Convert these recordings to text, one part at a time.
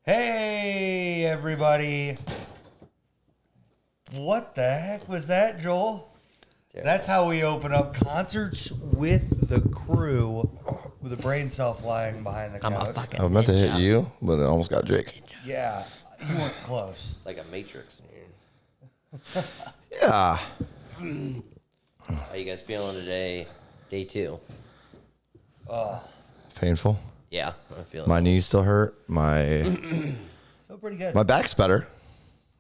Hey, everybody. What the heck was that, Joel? Terrible. That's how we open up concerts with the crew with the brain cell flying behind the couch. I meant to hit you, but it almost got Jake. Yeah, you weren't close. Like a Matrix in here. Yeah. How you guys feeling today? Day 2. Painful. Yeah, I feel My knees still hurt. So pretty good. My back's better.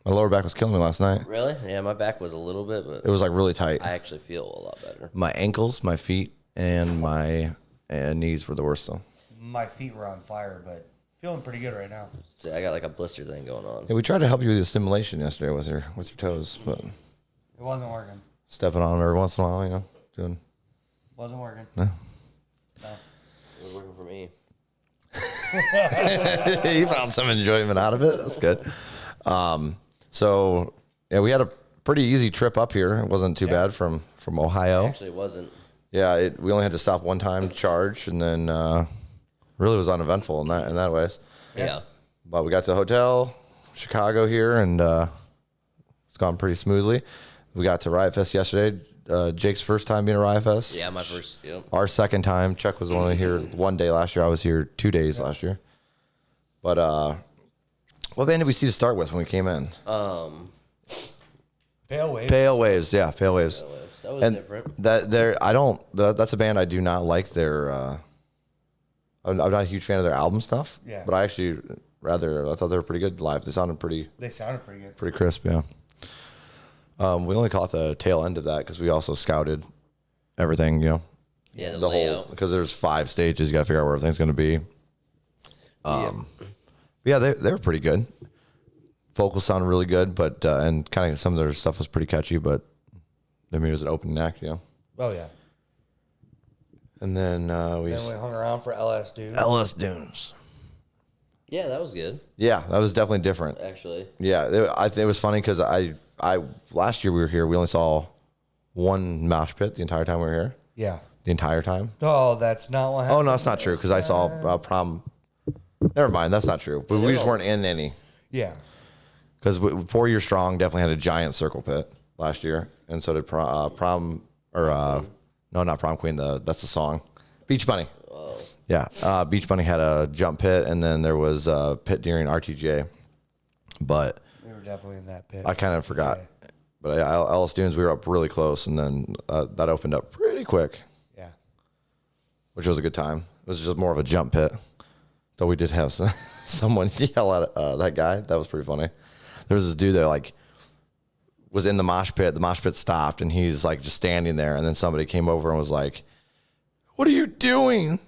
My lower back was killing me last night. Really? Yeah, my back was a little bit, but It was like really tight. I actually feel a lot better. My ankles, my feet, and my knees were the worst though. My feet were on fire, but feeling pretty good right now. So I got like a blister thing going on. Yeah, we tried to help you with the stimulation yesterday with your toes, but It wasn't working. stepping on them every once in a while, doing. Wasn't working. No. No. It was working for me. You found some enjoyment out of it. That's good. So yeah, we had a pretty easy trip up here. It wasn't too bad from Ohio. Actually, it wasn't. Yeah, we only had to stop one time to charge, and then really was uneventful in that ways. Yeah. But we got to the hotel, Chicago here, and it's gone pretty smoothly. We got to Riotfest yesterday. Jake's first time being at Riotfest. Yeah, my first. Yep. Our second time. Chuck was only here one day last year. I was here 2 days last year. But what band did we see to start with when we came in? Pale Waves. Pale Waves. Yeah, Pale Waves. That was different. That's a band I do not like their. I'm not a huge fan of their album stuff. Yeah. But I thought they were pretty good live. They sounded pretty good. Pretty crisp, yeah. We only caught the tail end of that because we also scouted everything, Yeah, the whole, layout. because there's 5 stages. You got to figure out where everything's going to be. Yeah, they were pretty good. Vocals sounded really good, but and kind of some of their stuff was pretty catchy, but I mean, it was an opening act, Oh, yeah. And then we hung around for LS Dunes. LS Dunes. Yeah, that was good. Yeah, that was definitely different. Actually. Yeah, I think it was funny because I last year we were here, we only saw one mosh pit the entire time we were here. Yeah. The entire time. Oh, that's not what happened. Oh no, that's not true because I saw prom. Never mind, that's not true. But we just weren't in any. Yeah. Because 4 Year Strong definitely had a giant circle pit last year, and so did prom not Prom Queen. That's the song, Beach Bunny. Oh. Yeah, Beach Bunny had a jump pit, and then there was a pit during RTJ. But we were definitely in that pit. I kind of forgot. But Alice Dunes, we were up really close, and then that opened up pretty quick. Yeah. Which was a good time. It was just more of a jump pit. Though we did have someone yell at that guy. That was pretty funny. There was this dude that was in the mosh pit. The mosh pit stopped, and he's just standing there. And then somebody came over and was like, "What are you doing?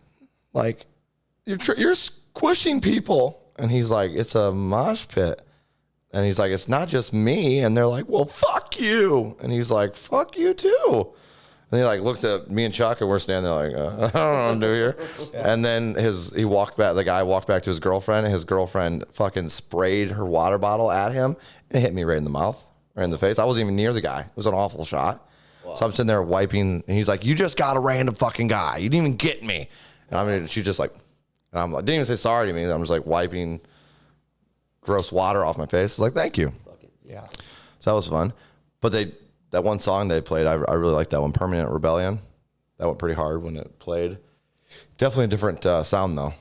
You're squishing people." And he's like, "It's a mosh pit." And he's like, "It's not just me." And they're like, "Well, fuck you." And he's like, "Fuck you too." And he looked at me and Chuck, and we're standing there I don't know what to do here. Yeah. And then the guy walked back to his girlfriend, and his girlfriend fucking sprayed her water bottle at him and hit me right in the mouth, right in the face. I wasn't even near the guy. It was an awful shot. Wow. So I'm sitting there wiping, and he's like, "You just got a random fucking guy. You didn't even get me." And I mean, she's just and I'm didn't even say sorry to me. I'm just wiping gross water off my face. I was like, "Thank you." Yeah. So that was fun. But that one song they played, I really liked that one, Permanent Rebellion. That went pretty hard when it played. Definitely a different sound, though.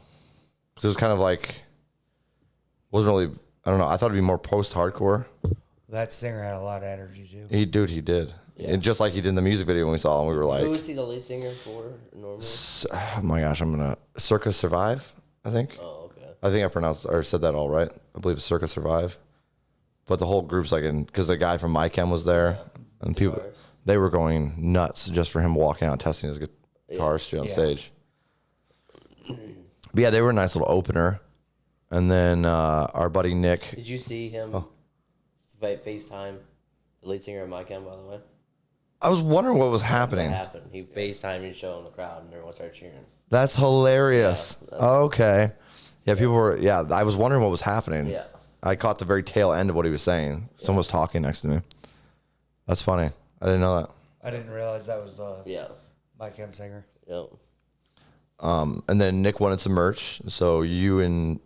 Because it was kind of wasn't really, I don't know, I thought it'd be more post-hardcore. That singer had a lot of energy, too. He did. Yeah. And just like he did in the music video when we saw him, we were like... Who was he the lead singer for, normally? Oh my gosh, Circa Survive, I think. Oh, okay. I think I pronounced or said that all right. I believe it's Circa Survive. But the whole group's because the guy from My Chem was there. Yeah. And people, they were going nuts just for him walking out testing his guitar straight on stage. But yeah, they were a nice little opener. And then our buddy Nick. Did you see him FaceTime the lead singer of My Chem, by the way? I was wondering what was happening. What happened? He FaceTimed and showed in the crowd, and everyone started cheering. That's hilarious. Yeah, okay. Yeah, people were, I was wondering what was happening. Yeah. I caught the very tail end of what he was saying. Someone was talking next to me. That's funny. I didn't know that. I didn't realize that was the My Chem singer. Yep. And then Nick wanted some merch, so you and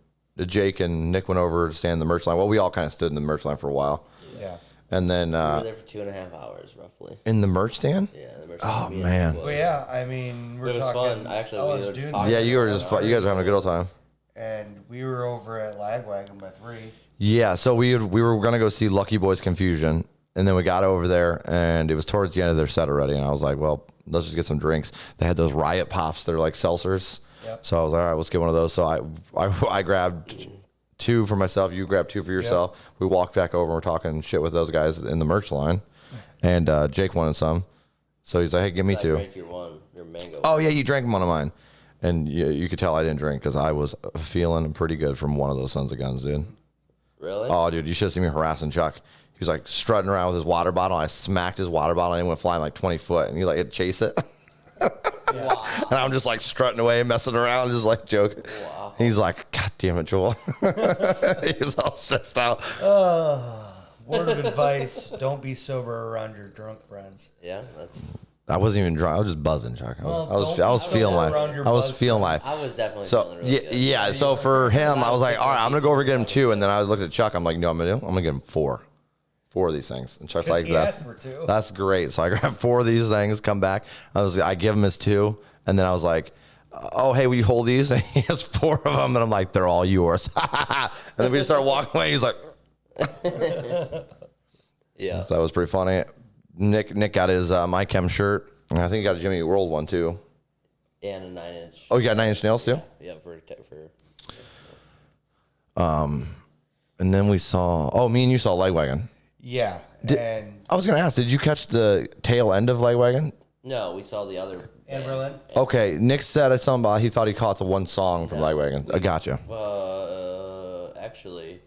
Jake and Nick went over to stand in the merch line. Well, we all kind of stood in the merch line for a while. Yeah. And then we were there for 2.5 hours, roughly. in the merch stand. Yeah, the merch Oh stand. man. Well, yeah. I mean, we're It was talking. fun. Actually, we were just talking. Yeah, you were just you guys were having a good old time. And we were over at Lagwagon by 3. Yeah, so we were gonna go see Lucky Boys Confusion, and then we got over there, and it was towards the end of their set already, and I was like, well, let's just get some drinks. They had those Riot pops. They're like seltzers. Yep. So I was like, all right, let's get one of those. So I grabbed 2 for myself. You grabbed 2 for yourself. Yep. We walked back over and we're talking shit with those guys in the merch line. And Jake wanted some. So he's like, hey, give me 2. I drank your mango. Oh, yeah, you drank one of mine. And you could tell I didn't drink because I was feeling pretty good from one of those sons of guns, dude. Really? Oh, dude, you should have seen me harassing Chuck. He was like strutting around with his water bottle. I smacked his water bottle and he went flying like 20 foot. And he like had to chase it. Wow. And I'm just like strutting away, messing around, just like joking. Wow. He's like, God damn it, Joel. He's all stressed out. Word of advice: don't be sober around your drunk friends. Yeah, that's. I wasn't even drunk. I was just buzzing, Chuck. I was feeling like I was feeling like. I was definitely so feeling really good. yeah. So for him, I was like, all right, I'm gonna go over and get him 2, and then I looked at Chuck. I'm like, no, I'm gonna get him 4 of these things. And Chuck's like, that's great. So I grabbed 4 of these things. Come back. I give him his 2, and then I was like, oh, hey, will you hold these? And he has 4 of them, and I'm like, they're all yours. And then we just start walking away. He's like, yeah, so that was pretty funny. Nick got his My Chem shirt, and I think he got a Jimmy Eat World one too. And a 9-inch. Oh, you got 9 Inch Nails too? Yeah, for. And then we saw. Me and you saw Lagwagon. Yeah, and I was gonna ask, did you catch the tail end of Lagwagon? No, we saw the other. Anberlin. Okay, Nick said something about he thought he caught the one song from Lagwagon. I gotcha. Actually,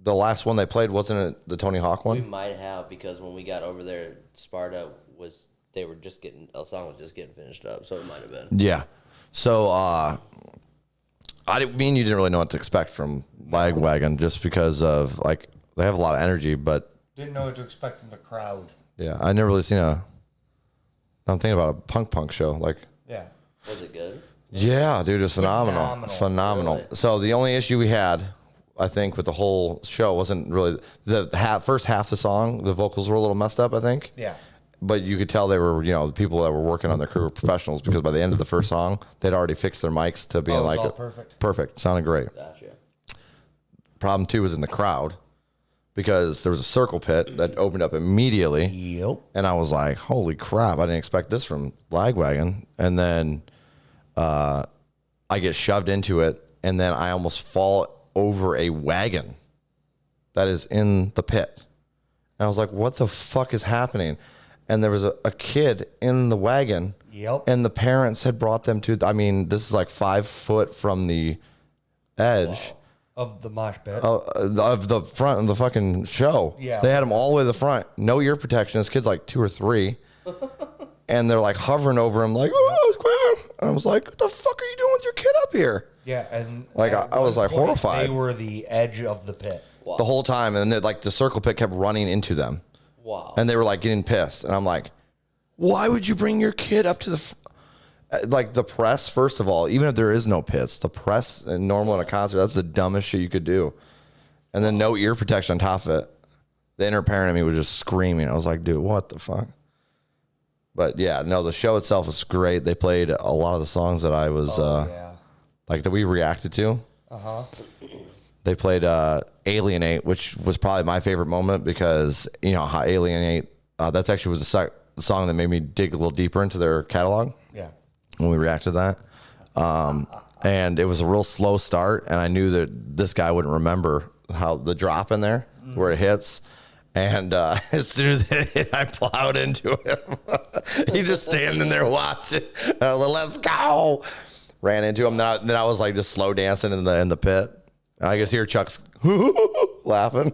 the last one they played wasn't it the Tony Hawk one? We might have, because when we got over there, Sparta was a song was just getting finished up, so it might have been. Yeah. So me and you didn't really know what to expect from Lagwagon just because of like they have a lot of energy, but didn't know what to expect from the crowd. Yeah, I never really seen I'm thinking about a punk show. Like, yeah, was it good? Yeah, dude, it was phenomenal. Really? So the only issue we had, I think, with the whole show wasn't really the first half of the song. The vocals were a little messed up, I think. Yeah. But you could tell they were, the people that were working on their crew were professionals because by the end of the first song, they'd already fixed their mics to being like perfect. Perfect, sounded great. Gotcha. Problem 2 was in the crowd because there was a circle pit that opened up immediately. Yep. And I was like, holy crap, I didn't expect this from Lagwagon. And then I get shoved into it, and then I almost fall over a wagon that is in the pit. And I was like, what the fuck is happening? And there was a kid in the wagon. Yep. And the parents had brought them to, this is like 5 foot from the edge. Wow. Of the mosh pit. Of the front of the fucking show. Yeah. They had them all the way to the front. No ear protection. This kid's like 2 or 3. And they're like hovering over him like, oh, and I was like, what the fuck are you doing with your kid up here? Yeah, and like I was like horrified. They were the edge of the pit. Wow. The whole time. And then like the circle pit kept running into them. Wow. And they were like getting pissed. And I'm like, why would you bring your kid up to the press, first of all, even if there is no pits, the press and normal in a concert, that's the dumbest shit you could do. And then no ear protection on top of it. The inner parent of me was just screaming. I was like, dude, what the fuck? But yeah, no, the show itself was great. They played a lot of the songs that I was like that we reacted to. Uh-huh. They played Alienate, which was probably my favorite moment because, how Alienate, that's actually was the song that made me dig a little deeper into their catalog. Yeah. When we reacted to that. And it was a real slow start, and I knew that this guy wouldn't remember how the drop in there, where it hits. And as soon as it hit, I plowed into him. He just standing there watching. I was like, let's go. Ran into him. Then I was like just slow dancing in the pit. And I guess hear Chuck's laughing.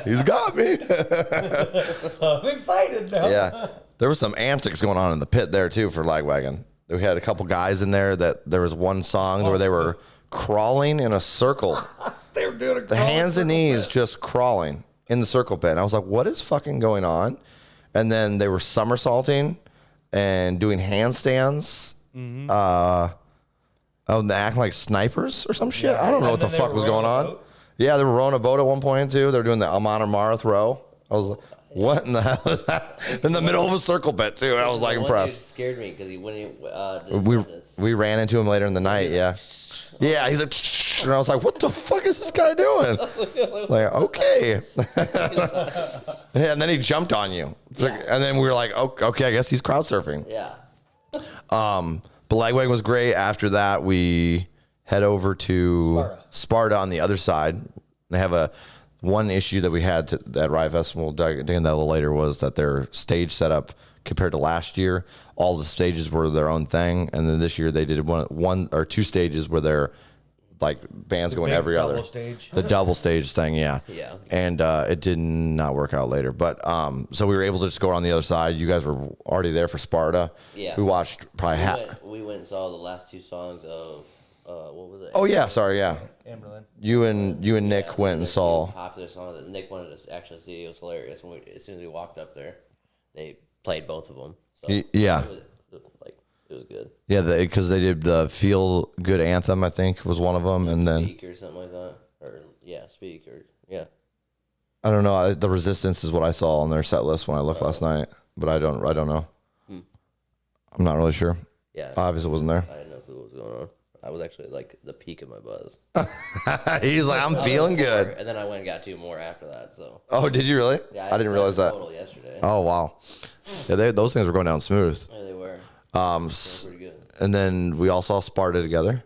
He's got me. I'm excited now. Yeah. There was some antics going on in the pit there too for Lagwagon. We had a couple guys in there that there was one song where they were crawling in a circle. They were doing the hands and knees just crawling in the circle pit. And I was like, what is fucking going on? And then they were somersaulting and doing handstands. Mm-hmm. Oh, they acting like snipers or some shit. Yeah, I don't know and what the then they fuck were was rowing going a on. boat? Yeah, they were rowing a boat at one point too. They were doing the Amon Amarth throw. I was like, what in the hell is that? In the middle of a circle pit too. I was like impressed. Scared me because We ran into him later in the night. Yeah. Yeah, he's like, and I was like, what the fuck is this guy doing? Like, okay. Yeah, and then he jumped on you. Yeah. And then we were like, oh, okay, I guess he's crowd surfing. Yeah. But Lagwagon was great. After that, we head over to Sparta on the other side. They have one issue that we had at Riotfest, and we'll dig into that a little later, was that their stage setup compared to last year, all the stages were their own thing, and then this year they did one or two stages where they're like bands going every other stage. The double stage thing, yeah. And it did not work out later, but so we were able to just go around the other side. You guys were already there for Sparta. Yeah, we watched probably we went and saw the last two songs of what was it? Oh yeah, sorry, yeah. Anberlin. You and Nick went and saw popular songs that Nick wanted to actually see. It was hilarious. As soon as we walked up there, they played both of them. So yeah. It was good. Yeah, because they did the Feel Good Anthem, I think, was one of them. And then Speak or something like that. Speak or, yeah. I don't know. The Resistance is what I saw on their set list when I looked last night. But I don't know. I'm not really sure. Yeah. Obviously wasn't there. I didn't know what was going on. I was actually like the peak of my buzz. He's like, I'm feeling good. And then I went and got two more after that. So. Oh, did you really? Yeah, I didn't realize that. Total yesterday. Oh, wow. Yeah, those things were going down smooth. Yeah, they were. Pretty good. And then we all saw Sparta together,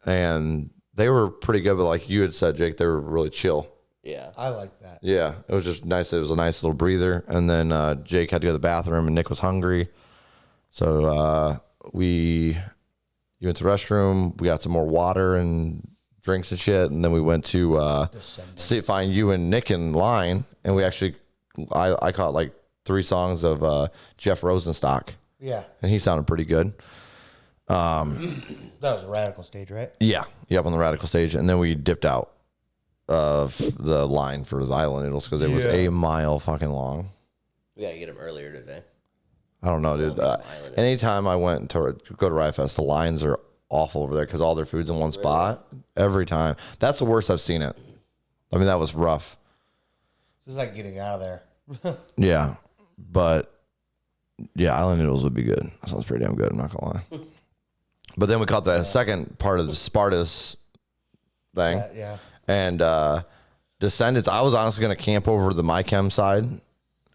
and they were pretty good. But like you had said, Jake, they were really chill. Yeah, I like that. Yeah, it was just nice. It was a nice little breather. And then Jake had to go to the bathroom, and Nick was hungry, so you went to the restroom. We got some more water and drinks and shit, and then we went to find you and Nick in line, and we actually I caught like 3 songs of Jeff Rosenstock. Yeah. And he sounded pretty good. That was a Radical stage, right? Yeah. Yep, on the Radical stage. And then we dipped out of the line for the Island Noodles because it was a mile fucking long. we gotta get them earlier today. I don't know, dude. Anytime I went to go to Riotfest, the lines are awful over there because all their food's in one spot every time. That's the worst I've seen it. I mean, that was rough. It's like getting out of there. Yeah. But yeah, Island Noodles would be good. That sounds pretty damn good. I'm not gonna lie. But then we caught the second part of the Sparta's thing. Yeah. And Descendents, I was honestly gonna camp over the MyChem side,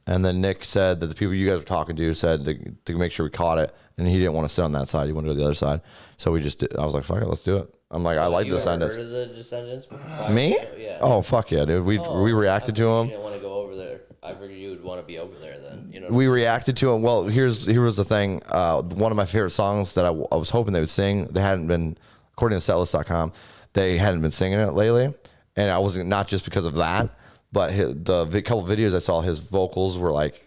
and then Nick said that the people you guys were talking to said to make sure we caught it, and he didn't want to sit on that side. He wanted to go to the other side. So we just did. I was like, fuck it, let's do it. I'm like, I like Descendents. Heard of the Descendents? Me? Yeah. Oh fuck yeah, dude. We reacted to him. You didn't want to go over there. I figured you would want to be over there then. You know. We reacted to him. Well, here was the thing. One of my favorite songs that I was hoping they would sing. They hadn't been, according to setlist.com, they hadn't been singing it lately. And I wasn't, not just because of that, but the couple videos I saw, his vocals were like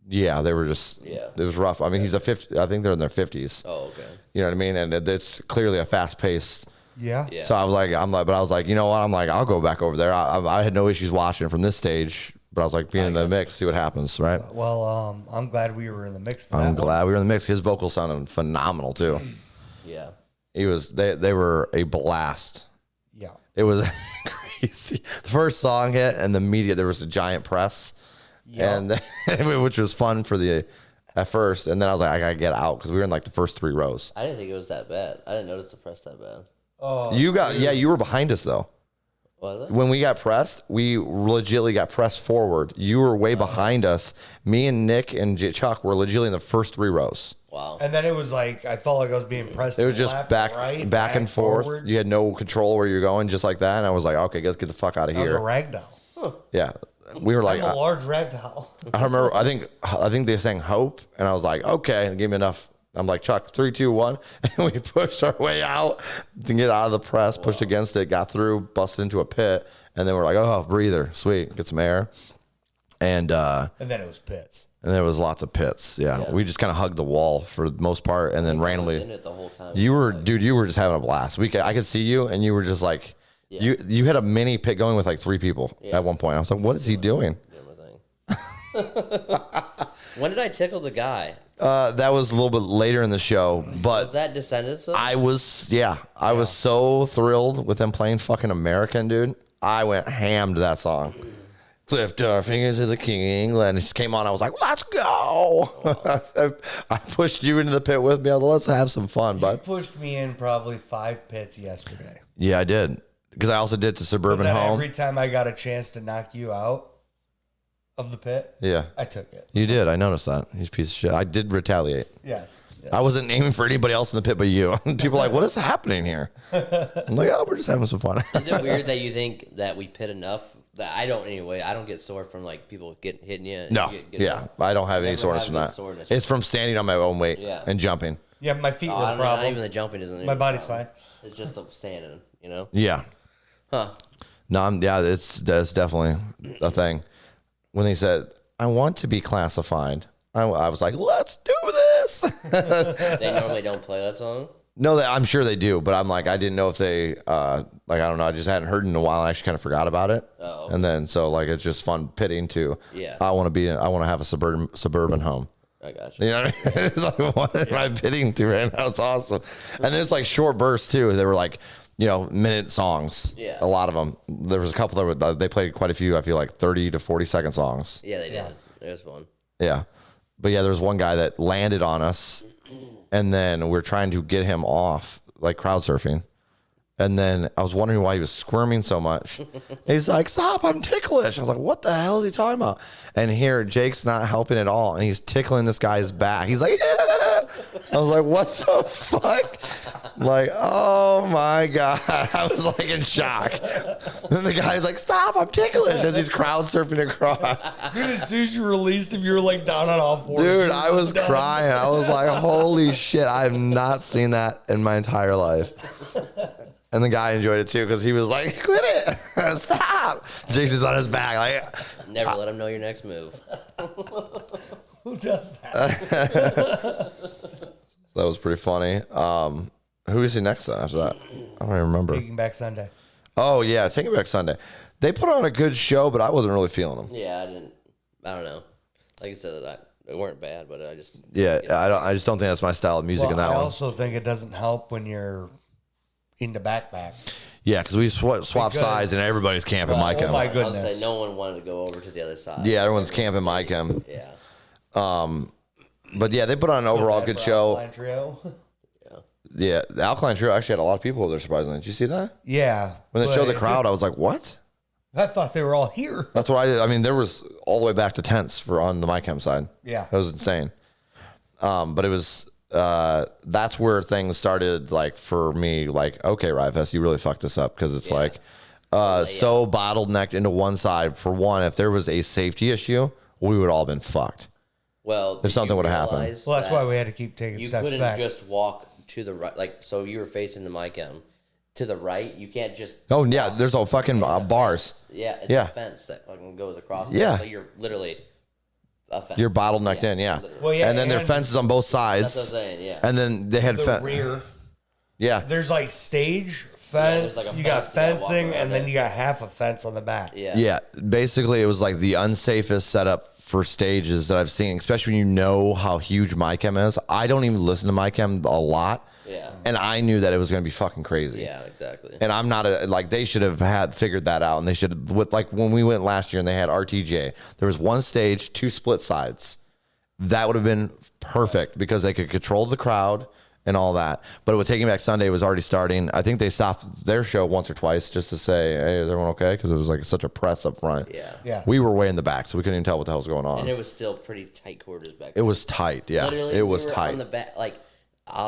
yeah, they were just, it was rough. I mean, he's a 50, I think they're in their 50s. Oh, okay. You know what I mean? And it's clearly a fast paced. Yeah. So I was like, but I was like, you know what? I'm like, I'll go back over there. I had no issues watching it from this stage, but I was like, being in the mix, see what happens, right? Well, I'm glad we were in the mix for that. I'm glad we were in the mix. His vocals sounded phenomenal too. Yeah. He was, they were a blast. Yeah. It was crazy. The first song hit, and the media, there was a giant press, and which was fun at first. And then I was like, I gotta get out because we were in like the first 3 rows. I didn't think it was that bad. I didn't notice the press that bad. Oh, you were behind us though. Was it? When we got pressed, we legitimately got pressed forward. You were way behind us. Me and Nick and Chuck were legitimately in the first 3 rows. Wow. And then it was like I felt like I was being pressed. It was just left, back and forth. Forward. You had no control where you're going, just like that. And I was like, okay, let's get the fuck out of I was a here. ragdoll. Yeah, we were like, I'm a large ragdoll. I remember. I think they sang "Hope," and I was like, okay, they gave me enough. I'm like, Chuck, 3, 2, 1, and we pushed our way out to get out of the press. Pushed against it, got through, busted into a pit, and then we're like, oh, breather, sweet, get some air, and then it was pits. And there was lots of pits. Yeah. We just kind of hugged the wall for the most part, and then randomly. I was in it the whole time. You were just having a blast. I could see you, and you were just like, you had a mini pit going with like 3 people at one point. I was like, what is he doing? When did I tickle the guy? That was a little bit later in the show, but Was that Descendents? Though? I was so thrilled with them playing fucking American, dude. I went ham to that song. Lift our fingers to the King of England. It just came on. I was like, let's go. I pushed you into the pit with me. I was like, let's have some fun, You bud. pushed me in probably 5 pits yesterday. Yeah, I did. Because I also did to But Suburban then Home. every time I got a chance to knock you out of the pit, Yeah. I took it. You did. I noticed that. He's a piece of shit. I did retaliate. Yes. I wasn't aiming for anybody else in the pit but you. People are like, what is happening here? I'm like, oh, we're just having some fun. Is it weird that you think that we pit enough? That I don't anyway. I don't get sore from like people hitting you. No. Yeah. I don't have any soreness from that. It's from standing on my own weight and jumping. Yeah, my feet were the Not problem. even the jumping isn't. My body's fine. It's just the standing, you know? Yeah. Huh. No, that's definitely a thing. When they said, I want to be classified, I was like, let's do this. They normally don't play that song. No, I'm sure they do, but I'm like, I didn't know if they, I don't know. I just hadn't heard it in a while. I actually kind of forgot about it. Oh. And then, so like, it's just fun pitting too. Yeah. I want to have a suburban home. I got you. You know what I mean? It's like, what am I pitting to right now? It's awesome. And then it's like short bursts too. They were like, minute songs. Yeah. A lot of them. There was a couple that they played quite a few, I feel like 30 to 40 second songs. Yeah, they did. It was fun. Yeah. But yeah, there was one guy that landed on us and then we're trying to get him off, like crowd surfing. And then I was wondering why he was squirming so much. He's like, stop, I'm ticklish. I was like, what the hell is he talking about? And here, Jake's not helping at all. And he's tickling this guy's back. He's like, yeah. I was like, what the fuck? Like, oh my God. I was like in shock. Then the guy's like, stop, I'm ticklish as he's crowd surfing across. Dude, as soon as you released him, you were like down on all fours. Dude, You I were was done. crying. I was like, holy shit, I have not seen that in my entire life. And the guy enjoyed it too because he was like, quit it. Stop. Jason's on his back. Like, Never let them know your next move. Who does that? that was pretty funny. Who is he next then after that? I don't even remember. Taking Back Sunday. Oh, yeah. Taking Back Sunday. They put on a good show, but I wasn't really feeling them. Yeah, I don't know. Like I said, they weren't bad, but I just. Yeah, I just don't think that's my style of music in that I one. also think it doesn't help when you're into backpack. Yeah, because we swap sides and everybody's camping my oh chem. my I'll goodness. say no one wanted to go over to the other side. Yeah, everyone's camping my chem. Yeah. But yeah, they put on an overall good show. Alkaline Trio. Yeah, the Alkaline Trio actually had a lot of people over there, surprisingly. Did you see that? Yeah. When they but showed the if crowd, it- I was like, what? I thought they were all here. That's what I did. I mean, there was all the way back to tents on the MyChem side. Yeah. That was insane. But it was, that's where things started, like, for me, like, okay, Riotfest, you really fucked this up because it's like so bottlenecked into one side. For one, if there was a safety issue, we would all been fucked. Well, If something would've happened. Well, that's why we had to keep taking You steps couldn't back. just walk to the right. Like, so you were facing the mic M. To the right, you can't just. Oh, yeah, there's all fucking bars. Yeah, it's Yeah. a fence that fucking goes across. Yeah. So you're literally a fence. You're bottlenecked in, yeah. literally. Well, yeah, And then there are fences on both That's what I'm sides. saying, yeah. And then they had the rear. Yeah. There's like stage, there's fence, like a you got fence, you gotta walk fencing, around and then it. you got half a fence on the back. yeah. Yeah, basically, it was like the unsafest setup for stages that I've seen, especially when you know how huge MyChem is. I don't even listen to MyChem a lot. Yeah. And I knew that it was going to be fucking crazy. Yeah, exactly. And I'm not they should have figured that out. And they should have, like when we went last year and they had RTJ, there was one stage, 2 split sides. That would have been perfect because they could control the crowd and all that. But with Taking Back Sunday, it was already starting. I think they stopped their show once or twice just to say, hey, is everyone okay? Because it was like such a press up front. Yeah. Yeah. We were way in the back, so we couldn't even tell what the hell was going on. And it was still pretty tight quarters back It there. was tight, yeah. Literally, it was we were tight. on the back, like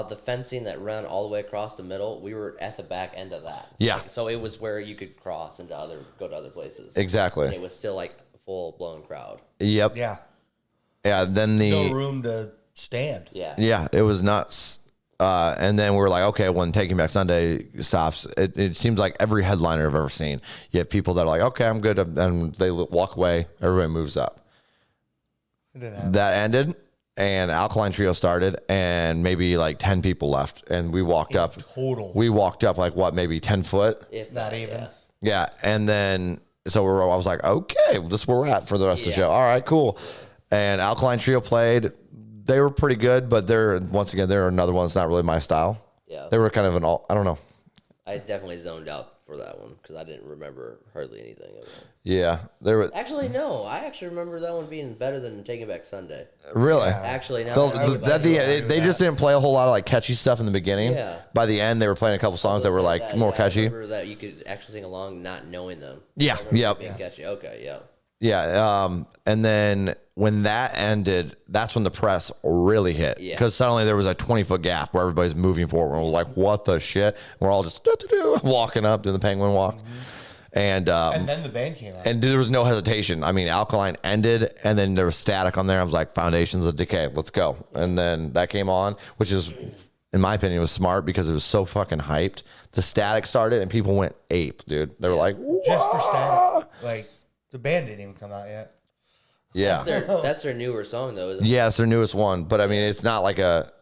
the fencing that ran all the way across the middle. We were at the back end of that. Yeah. Like, so it was where you could cross into go to other places. Exactly. And it was still like a full blown crowd. Yep. Yeah. Yeah. Then No room to stand. Yeah. Yeah, it was nuts. And then we were like, okay, when Taking Back Sunday stops, it seems like every headliner I've ever seen, you have people that are like, okay, I'm good, and they walk away. Everybody moves up. It didn't happen. That ended, and Alkaline Trio started, and maybe like 10 people left, and we walked up. Total. We walked up like what, maybe 10 foot. If Not that, even. Yeah. Yeah, and then so I was like, okay, well, this is where we're at for the rest of the Yeah. show. All right, cool. And Alkaline Trio played. they were pretty good, but they're another one that's not really my style. Yeah. They were kind of I don't know. I definitely zoned out for that one because I didn't remember hardly anything of it. Yeah, there was Actually, no. I actually remember that one being better than Taking Back Sunday. really. Actually, now They just didn't play a whole lot of like catchy stuff in the beginning. Yeah. By the end, they were playing a couple songs that were like more catchy. I remember that you could actually sing along not knowing them. Yeah. Yep. Being catchy. Okay. Yeah. Yeah. And then when that ended, that's when the press really hit. Yeah. Because suddenly there was a 20-foot gap where everybody's moving forward. And we're like, what the shit? We're all just walking up, doing the penguin walk. And then the band came out. And there was no hesitation. I mean, Alkaline ended, and then there was Static on there. I was like, Foundations of Decay, let's go. And then that came on, which is, in my opinion, was smart because it was so fucking hyped. The Static started, and people went ape, dude. They were like, what? Just for Static. Like, the band didn't even come out yet. Yeah. That's their newer song, though, isn't it? Yeah, it's their newest one. But, I mean, it's not like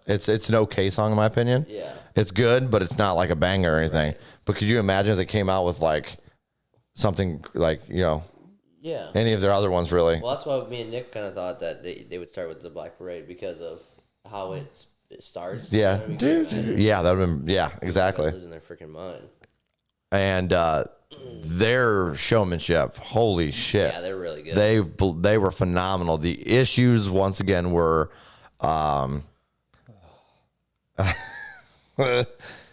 it's an okay song, in my opinion. Yeah. It's good, but it's not like a banger or anything. Right. But could you imagine if they came out with, like, something like, yeah, any of their other ones, really? Well, that's why me and Nick kind of thought that they would start with the Black Parade because of how it starts. Yeah, you know dude. Yeah, that would have been, exactly. Losing their freaking mind. And their showmanship, holy shit. Yeah, they're really good. They were phenomenal. The issues, once again, were...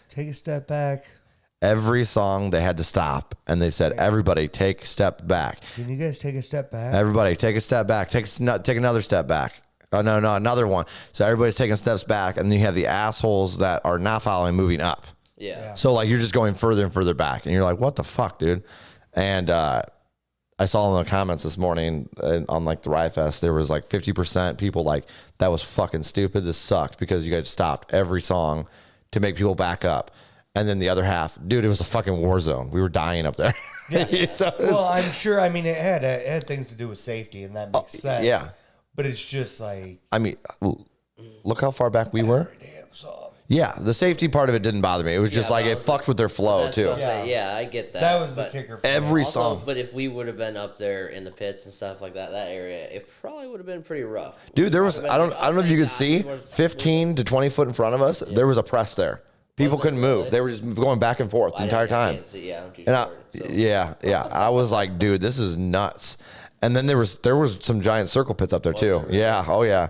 Take a step back. Every song they had to stop, and they said, everybody take a step back. Can you guys take a step back? Everybody take a step back. Take another step back. Oh, no, another one. So everybody's taking steps back, and then you have the assholes that are not following moving up. Yeah. So, like, you're just going further and further back, and you're like, what the fuck, dude? And I saw in the comments this morning on, like, the Riotfest, there was, like, 50% people like, that was fucking stupid. This sucked because you guys stopped every song to make people back up. And then the other half, dude, it was a fucking war zone. We were dying up there. Yeah. Well, I'm sure. I mean, it had things to do with safety, and that makes sense. Yeah. But it's just like, I mean, look how far back we were. Damn song. Yeah, the safety part of it didn't bother me. It was just like it fucked with their flow too. Yeah, I get that. That was the kicker. For every also, song. But if we would have been up there in the pits and stuff like that area, it probably would have been pretty rough. Dude, there was I don't know if you could see 15 to 20 foot in front of us. There was a press there. People couldn't move. Really? They were just going back and forth the entire time. I'm too short, yeah. I was like, dude, this is nuts. And then there was some giant circle pits up there too. Yeah. Oh yeah.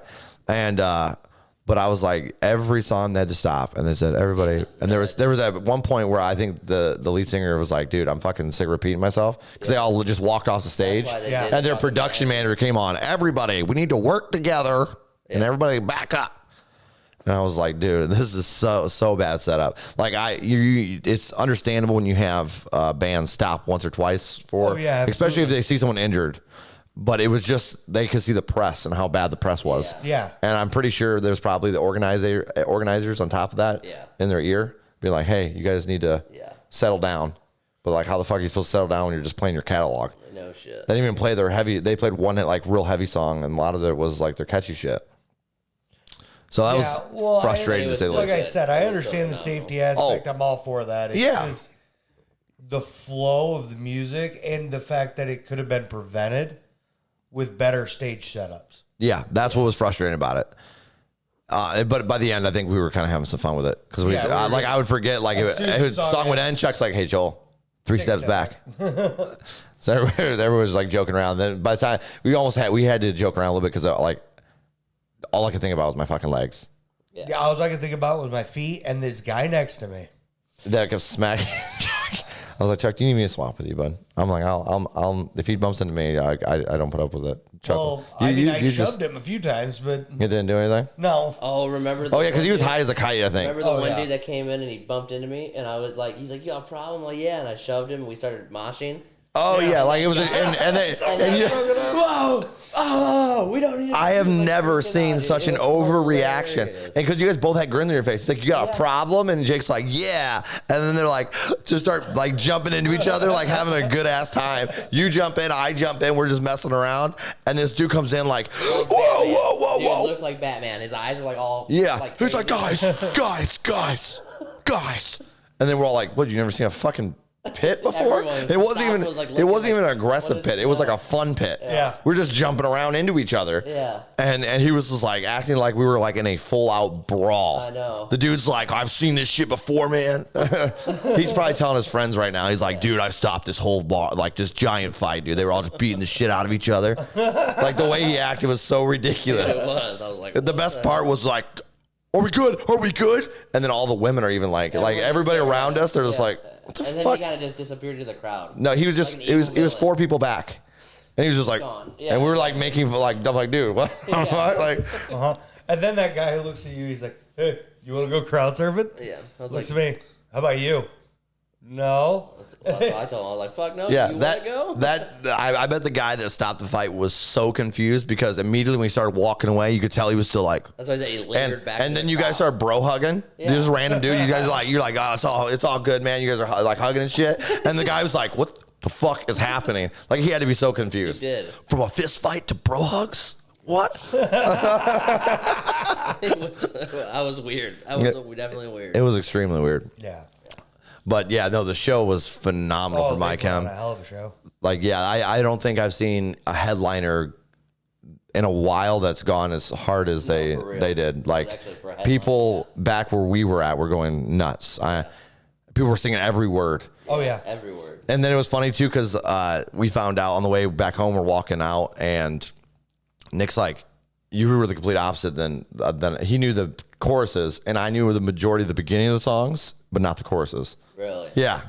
And but I was like, every song they had to stop, and they said everybody. And there was at one point where I think the lead singer was like, dude, I'm fucking sick of repeating myself because they all just walked off the stage, and their production manager came on. Everybody, we need to work together, and everybody back up. And I was like, dude, this is so bad setup. Like it's understandable when you have bands stop once or twice for, especially if they see someone injured. But it was just they could see the press and how bad the press was. Yeah. And I'm pretty sure there's probably the organizers on top of that in their ear, being like, hey, you guys need to settle down. But like, how the fuck are you supposed to settle down when you're just playing your catalog? No shit. They didn't even play their heavy. They played one like real heavy song, and a lot of it was like their catchy shit. So that was frustrating to say the least. Like I said, I understand the safety aspect. I'm all for that. It's just the flow of the music and the fact that it could have been prevented with better stage setups. Yeah, that's what was frustrating about it. But by the end, I think we were kind of having some fun with it because I would forget like if the song would end. Chuck's like, "Hey Joel, 3 steps back." So everyone was like joking around. Then by the time we had to joke around a little bit because like. All I could think about was my fucking legs. Yeah, all I could think about was my feet and this guy next to me. That kept smacking. I was like, Chuck, do you need me to swap with you, bud? I'm like, I'll if he bumps into me, I don't put up with it. Chuck, well, I shoved him a few times, but you didn't do anything. No. Oh, remember? Oh yeah, because he was high as a kite. I think. Remember the one dude that came in and he bumped into me, and I was like, he's like, you got a problem? I'm like, yeah, and I shoved him, and we started moshing. Oh yeah, like it was, whoa, we don't need to I have never seen such an overreaction, and because you guys both had grin on your face, it's like, you got a problem, and Jake's like, yeah, and then they're like, just start like jumping into each other, like having a good ass time. You jump in, I jump in, we're just messing around, and this dude comes in like, whoa. Dude looked like Batman. His eyes were like all Like he's like, guys, and then we're all like, what? You never seen a fucking pit before? It wasn't even an aggressive pit. It was like a fun pit. Yeah. We're just jumping around into each other. Yeah. And he was just like acting like we were like in a full out brawl. I know. The dude's like, I've seen this shit before, man. He's probably telling his friends right now. He's like, dude, I stopped this whole bar, like this giant fight, dude. They were all just beating the shit out of each other. Like the way he acted was so ridiculous. It was. I was like, The best part was like, are we good? Are we good? And then all the women are even like everybody around us, they're just like, what the and then fuck? he kind of just disappeared to the crowd. No, he was just, like it was 4 people back. And he was just like, and we were like making like, I'm like, dude, what? Like, And then that guy who looks at you, he's like, hey, you want to go crowd surfing? Yeah. I was Looks like, at me. How about you? No. I told him, I was like, fuck no. yeah, You want to go? I bet the guy that stopped the fight was so confused because immediately when he started walking away, you could tell he was still like, That's why I said he lingered back. and then you guys start bro hugging. Yeah. Just random dude. You guys are like, you're like, oh, it's all good, man. You guys are like hugging and shit. And the guy was like, what the fuck is happening? Like he had to be so confused. He did. From a fist fight to bro hugs. What? I was weird. I was definitely weird. It was extremely weird. Yeah. But yeah, no, the show was phenomenal for my they put on chem. a hell of a show. Like, yeah, I don't think I've seen a headliner in a while that's gone as hard as they did. Like people back where we were at were going nuts. People were singing every word. Oh yeah, every word. And then it was funny too because we found out on the way back home, we're walking out, and Nick's like, "You were the complete opposite." Then he knew the choruses, and I knew the majority of the beginning of the songs, but not the choruses. Really? Yeah.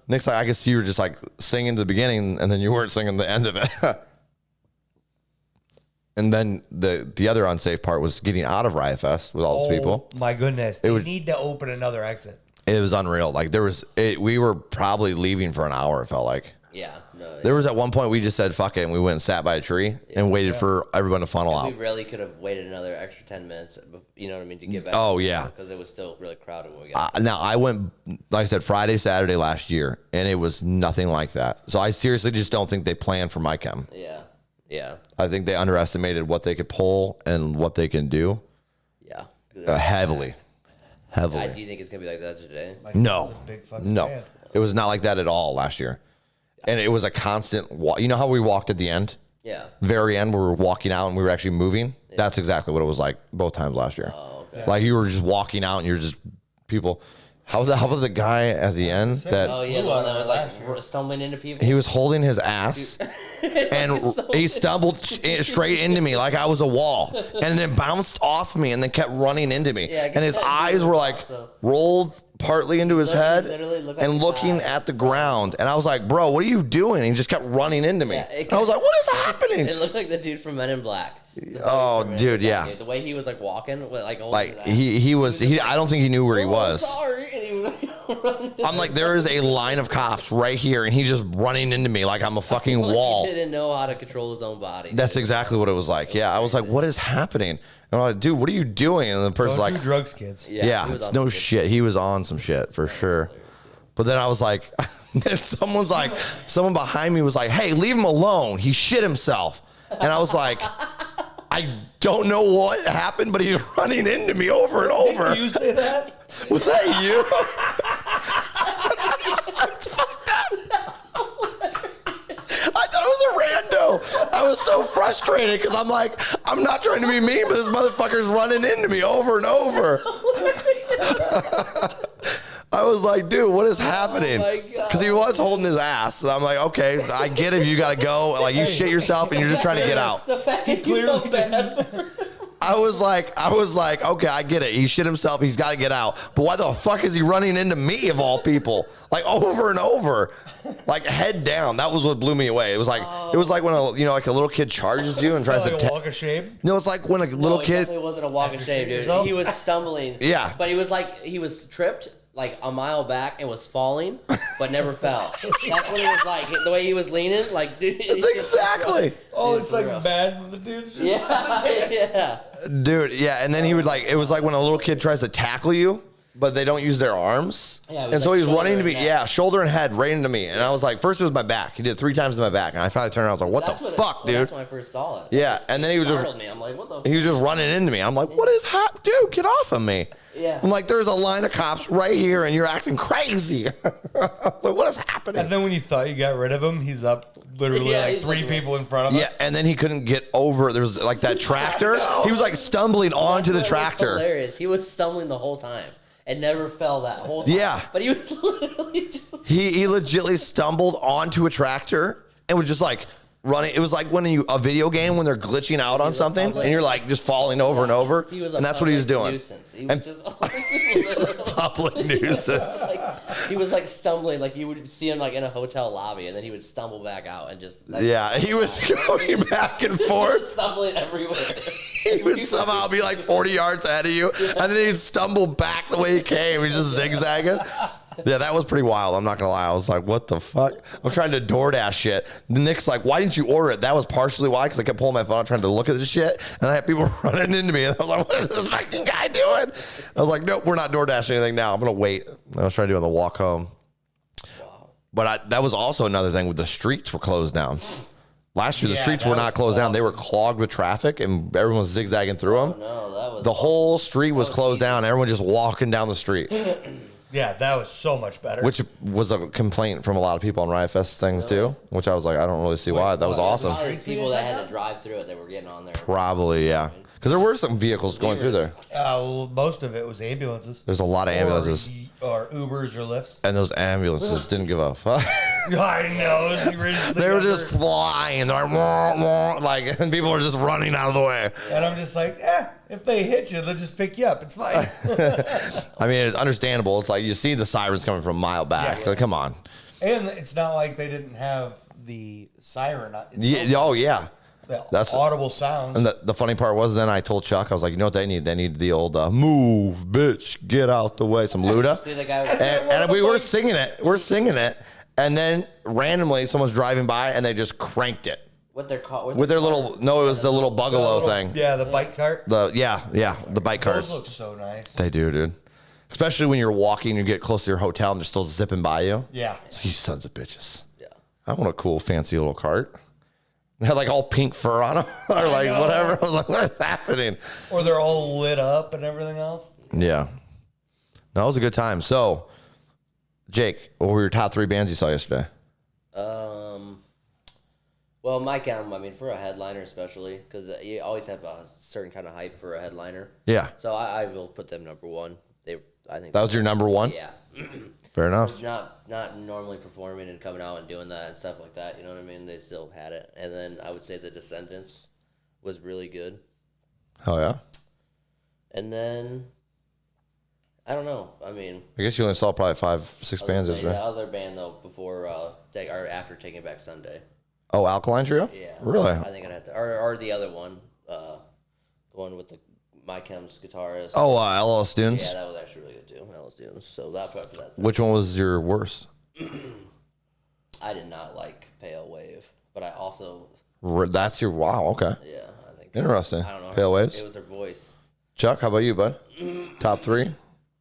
Nick's like, I guess you were just like singing the beginning, and then you weren't singing the end of it. And then the other unsafe part was getting out of Riotfest with all those people. My goodness, they need to open another exit. It was unreal. Like we were probably leaving for an hour. It felt like. Yeah. No. There was at one point we just said fuck it, and we went and sat by a tree and waited for everyone to funnel out. We really could have waited another extra 10 minutes. You know what I mean, to get back. Oh yeah. Because it was still really crowded when we got. Now I went, like I said, Friday, Saturday last year, and it was nothing like that. So I seriously just don't think they planned for my chem. Yeah. Yeah. I think they underestimated what they could pull and what they can do. Yeah. Heavily. Do you think it's gonna be like that today? No. Big fucking No. band. It was not like that at all last year. And it was a constant walk. You know how we walked at the end? Yeah. Very end where we were walking out and we were actually moving? Yeah. That's exactly what it was like both times last year. Oh, okay. Like you were just walking out and you're just people. How about the guy at the end that Oh yeah, the one that was like stumbling into people. he was holding his ass and he stumbled straight into me like I was a wall and then bounced off me and then kept running into me. Yeah, and his eyes were like rolled partly into his head and looking at the ground. And I was like, bro, what are you doing? And he just kept running into me. Yeah, I was like, what is happening? It looked like the dude from Men in Black. Oh, dude, yeah. Dude. The way he was like walking, like he was. I don't think he knew where he was. Sorry, and he was I'm like, there is a line of cops right here, and he's just running into me like I'm a fucking wall. He didn't know how to control his own body. That's exactly what it was like. Yeah, I was like, what is happening? And I'm like, dude, what are you doing? And the person's Don't like, do drugs, kids. yeah, it's no shit. He was on some shit for sure. But then I was like, someone behind me was like, hey, leave him alone. He shit himself. And I was like, I don't know what happened, but he's running into me over and over. Did you say that? Was that you? I thought it was a rando. I was so frustrated because I'm like, I'm not trying to be mean, but this motherfucker's running into me over and over. I was like, dude, what is happening? Because he was holding his ass. So I'm like, okay, I get it if you got to go. Like, you shit yourself and you're just trying to get out. The fact that you feel bad. I was like, okay, I get it. He shit himself. He's got to get out. But why the fuck is he running into me of all people? Like over and over, like head down. That was what blew me away. It was like when a little kid charges you and tries like to a walk of shame. No, it's like when a little kid. It wasn't a walk of shame, dude. He was stumbling. Yeah, but he was tripped like a mile back and was falling, but never fell. That's what it was like. The way he was leaning, like, dude. That's exactly. Oh, it's like bad with the dudes. Just yeah. Dude, yeah, and then he would like, it was like when a little kid tries to tackle you, but they don't use their arms. Yeah, and so he's running to me. and Yeah, shoulder and head right into me. And I was like, first it was my back. He did 3 times to my back. And I finally turned around. I was like, what the fuck, dude? That's when I first saw it. Yeah, and then he was just, me. I'm like, what the he was just running into me. I'm like, what is happening? Dude, get off of me. Yeah. I'm like, there's a line of cops right here, and you're acting crazy. Like, what is happening? And then when you thought you got rid of him, he's up literally like 3 people in front of us. Yeah, and then he couldn't get over. There was like that tractor. He was like stumbling onto the tractor. Hilarious. He was stumbling the whole time and never fell that whole time. Yeah. But he was literally just... He legitimately stumbled onto a tractor and was just like running. It was like when a video game when they're glitching out on something and you're like just falling over and over. And that's what he was doing. Nuisance. He was just public nuisance. He was like stumbling, like you would see him like in a hotel lobby, and then he would stumble back out and just he was going back and forth, stumbling everywhere. He would somehow be like 40 yards ahead of you, and then he'd stumble back the way he came. He's just zigzagging. Yeah, that was pretty wild. I'm not going to lie. I was like, what the fuck? I'm trying to DoorDash shit. Nick's like, why didn't you order it? That was partially why, because I kept pulling my phone out trying to look at this shit. And I had people running into me. And I was like, what is this fucking guy doing? I was like, nope, we're not DoorDashing anything now. I'm going to wait. I was trying to do it on the walk home. Wow. But that was also another thing with the streets were closed down. Last year, the streets were not closed down. They were clogged with traffic, and everyone was zigzagging through them. No, that was... The whole street was closed down. Everyone just walking down the street. Yeah, that was so much better. Which was a complaint from a lot of people on Riotfest things too. Which I was like, I don't really see why. That was awesome. People that had to drive through it, they were getting on there. Probably, yeah. Because there were some vehicles going through there. Most of it was ambulances. There's a lot of ambulances. Or Ubers or Lyfts. And those ambulances didn't give a fuck. I know. They were just flying. They're like, wah, wah, like, and people were just running out of the way. And I'm just like, if they hit you, they'll just pick you up. It's fine. I mean, it's understandable. It's like you see the sirens coming from a mile back. Yeah. Like, come on. And it's not like they didn't have the siren. Oh, yeah. That's audible sound. And the funny part was then I told Chuck, I was like, you know what they need? They need the old move, bitch, get out the way. Some Luda. And we were singing it. We're singing it. And then randomly someone's driving by and they just cranked it. With their little, no, it was the little bugalo thing. Yeah, the bike cart. The bike cars. Those look so nice. They do, dude. Especially when you're walking, you get close to your hotel and they're still zipping by you. Yeah. So you sons of bitches. Yeah. I want a cool, fancy little cart. They had like all pink fur on them or like whatever. I was like, what is happening? Or they're all lit up and everything else. Yeah. No, it was a good time. So, Jake, what were your top 3 bands you saw yesterday? Well, Mike Adam, I mean, for a headliner especially, because you always have a certain kind of hype for a headliner. Yeah. So I will put them number 1. I think that was your number 1? Yeah. Fair enough. Not normally performing and coming out and doing that and stuff like that. You know what I mean? They still had it. And then I would say the Descendents was really good. Hell yeah. And then I don't know. I mean, I guess you only saw probably 5, 6 bands yesterday. The other band though, before or after Taking Back Sunday. Oh, Alkaline Trio? Yeah. Really? I think I'd have to, or the other one, the one with the My Chem's guitarist. Oh, LL Students? Yeah, that was actually really good too. LL Students. So that. Which one was your worst? I did not like Pale Wave, but I also. That's your wow. Okay. Yeah, I think. Interesting. I don't know. Pale Waves. It was their voice. Chuck, how about you, bud? Top 3.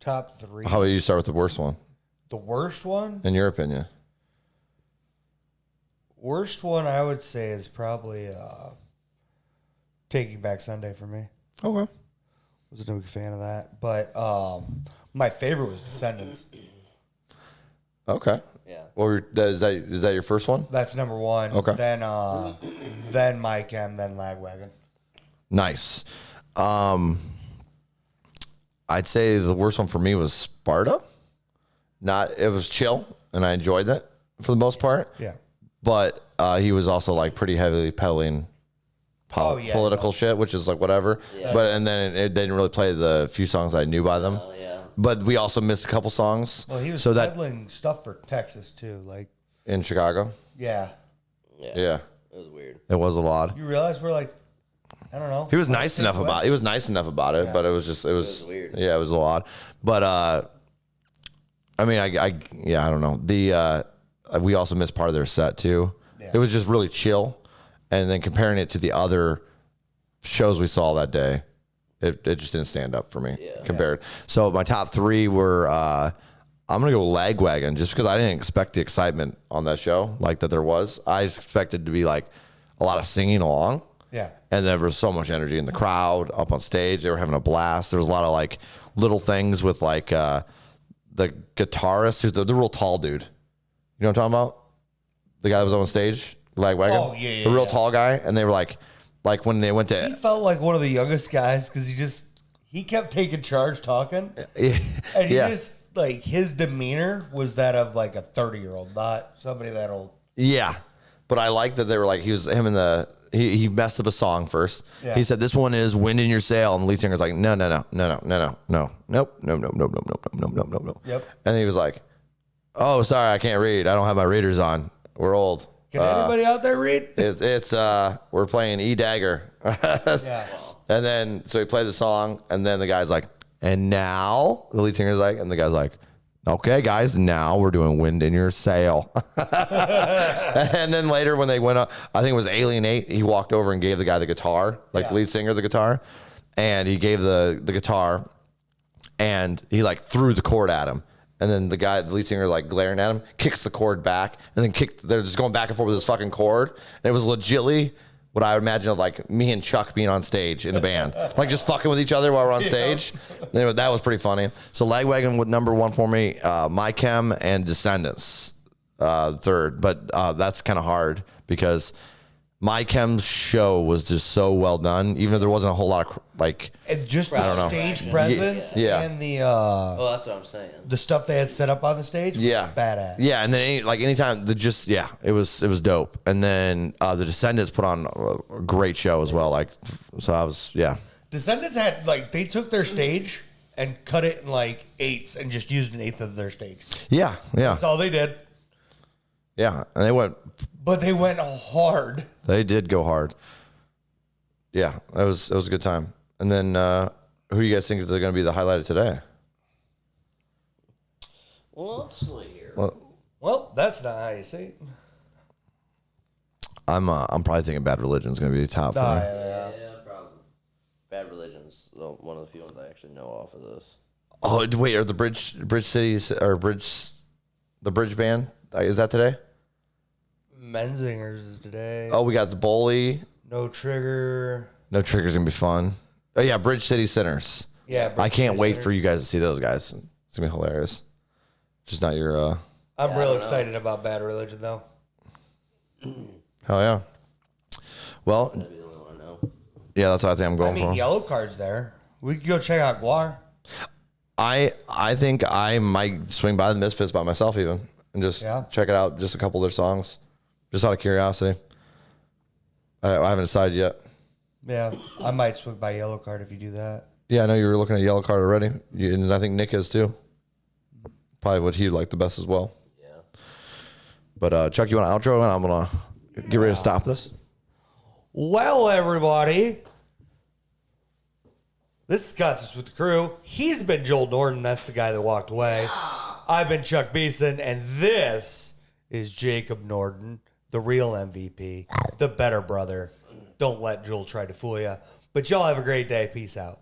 Top 3. How about you start with the worst one? The worst one? In your opinion? Worst one, I would say, is probably Taking Back Sunday for me. Okay. Wasn't a big fan of that, but my favorite was Descendents. Okay. Yeah. Well, is that your first one? That's number 1. Okay. Then Mike M, then Lagwagon. Nice. I'd say the worst one for me was Sparta. It was chill, and I enjoyed that for the most part. Yeah. But he was also like pretty heavily peddling political shit, which is like whatever. Yeah. But and then it didn't really play the few songs I knew by them. Yeah. But we also missed a couple songs. Well, he was peddling stuff for Texas too, like in Chicago. Yeah. Yeah. It was weird. It was a lot. You realize we're like, I don't know. He was nice enough about it. He was nice enough about it, but it was weird. Yeah, it was a lot. But I mean, I don't know. We also missed part of their set too. Yeah. It was just really chill. And then comparing it to the other shows we saw that day, It just didn't stand up for me compared. So my top 3 were I'm gonna go Lagwagon just because I didn't expect the excitement on that show like that there was. I expected to be like a lot of singing along. Yeah. And there was so much energy in the crowd, up on stage. They were having a blast. There was a lot of like little things with like the guitarist, who's the real tall dude. You know what I'm talking about? The guy that was on stage, Lagwagon. Oh, yeah, the real tall guy. And they were like when they went to... He felt like one of the youngest guys because he kept taking charge talking. And he just, like, his demeanor was that of like a 30-year-old, not somebody that old. Yeah. But I liked that they were like, he messed up a song first. Yeah. He said, this one is Wind in Your Sail. And the lead singer's like, no. Yep. And he was like, oh, sorry, I can't read. I don't have my readers on. We're old. Can anybody out there read? It's we're playing E Dagger. Yeah. And then, so he played the song, and then the guy's like, and now, the lead singer's like, and the guy's like, okay, guys, now we're doing Wind in Your Sail. And then later when they went up, I think it was Alien 8, he walked over and gave the guy the guitar, the lead singer the guitar, and he gave the guitar, and he like threw the chord at him. And then the lead singer, like glaring at him, kicks the chord back, and then they're just going back and forth with this fucking chord. And it was legitly what I would imagine of like me and Chuck being on stage in a band, like just fucking with each other while we're on stage. Anyway, that was pretty funny. So Lagwagon with number 1 for me, My Chem and Descendents, 3rd. But that's kind of hard because My Chem's show was just so well done, even if there wasn't a whole lot of like. And just the stage presence and the. Well, that's what I'm saying. The stuff they had set up on the stage was badass. Yeah, and then anytime it was dope. And then the Descendents put on a great show as well. Like, so I was Descendents had they took their stage and cut it in like 8ths and just used an 1/8 of their stage. Yeah. That's all they did. Yeah, and they went. But they went hard. They did go hard. Yeah, it was a good time. And then who do you guys think is going to be the highlight of today? Well, let's see here. Well, that's not how you see it. I'm probably thinking Bad Religion is going to be the top. Yeah, probably. Bad Religion's one of the few ones I actually know off of this. Oh wait, are the Bridge Cities or the Bridge Band? Is that today? Menzingers is today. Oh, we got the Bully. No Trigger. No Trigger's gonna be fun. Oh yeah, Bridge City Sinners. Yeah, I can't wait for you guys to see those guys. It's gonna be hilarious. Just not your. I'm real excited about Bad Religion though. Hell yeah. Well. That'd be the only one I know. Yeah, that's what I think I'm going for. Yellow Card's there. We could go check out Guar. I think I might swing by the Misfits by myself even and just check it out. Just a couple of their songs. Just out of curiosity. I haven't decided yet. Yeah, I might swing by Yellow Card if you do that. Yeah, I know you were looking at Yellow Card already. And I think Nick is too. Probably what he'd like the best as well. Yeah. But Chuck, you want an outro? And I'm going to get ready to stop this. Well, everybody. This is Concerts with the Crew. He's been Joel Norton. That's the guy that walked away. I've been Chuck Beeson. And this is Jacob Norton, the real MVP, the better brother. Don't let Joel try to fool you. But y'all have a great day. Peace out.